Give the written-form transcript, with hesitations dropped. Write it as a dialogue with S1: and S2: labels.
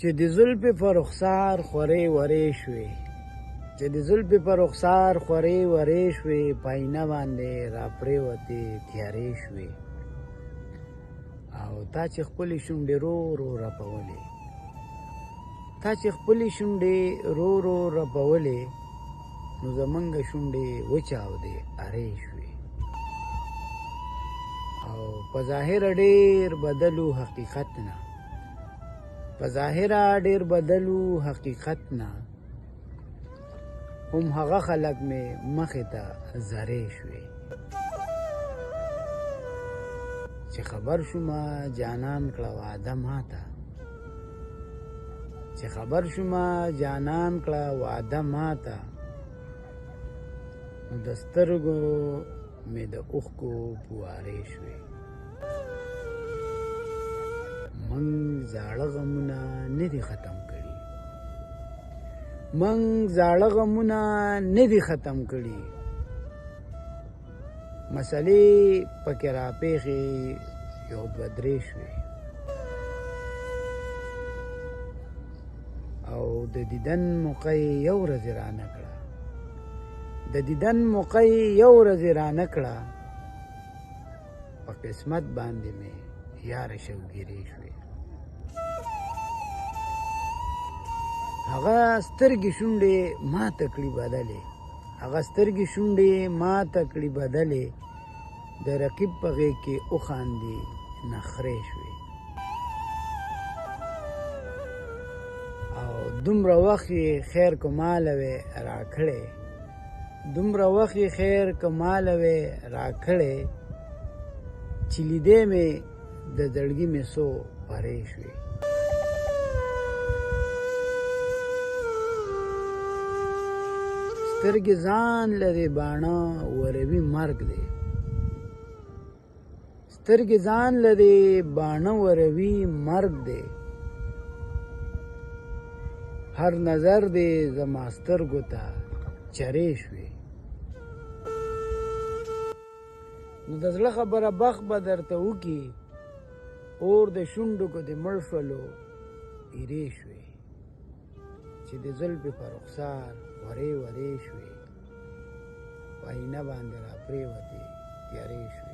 S1: چې د زلفې په رخسار خورې ورې شوې، چې د زلفې په رخسار خورې ورې شوې، پاینه باندې را پرېوتې تیارې شوې. او تا چې خپلې شونډې رو رو رپولې، تا چې خپلې شونډې رو رو رپولې، نو زمونږ شونډې وچاودې ارې شوې. او په ظاهره ډېر بدلو حقیقت نه، په ظاهره ډېر بدلو حقیقت نه، هم هغه خلک مې مخې ته زرې شوې. چې خبر شومه جانان کړه وعده ماته، چې خبر شومه جانان کړه وعده ماته، نو د سترګو مې د اوښکو پوارې شوې. من زاړه غمونه نه دي ختم کړي، من زاړه غمونه نه دي ختم کړي، مسلې پکې راپېښې یو دوه درې شوې. او د دیدن موقع یې یو ورځ رانه کړه، د دیدن موقع یې یو ورځ رانه کړه، په قسمت باندې مې یاره شوګیرې شوې. هغه سترګې شونډې ماته کړي بدلې، هغه سترګې شونډې ماته کړي بدلې، د رقیب په غېږ کې وخاندې نخرې شوې. او دومره وخت یې خیر کماله وې راکړې، دومره وخت یې خیر کماله وې راکړې، چې لیدې مې د زړګي مې څو پرې شوې. سترګې ځان لري باڼه وروي مرګ دی، سترګې ځان لري باڼه وروي مرګ دی، هر نظر دی زما سترګو ته چرې شوې. نو د زړه خبره بخت به درته وکړي، اور د شونډو کو د مړ شولو ایرې شوې. چې د زلفې په رخسار ورې ورې شوې، په آینه باندې را پرېوتې تیارې شوې.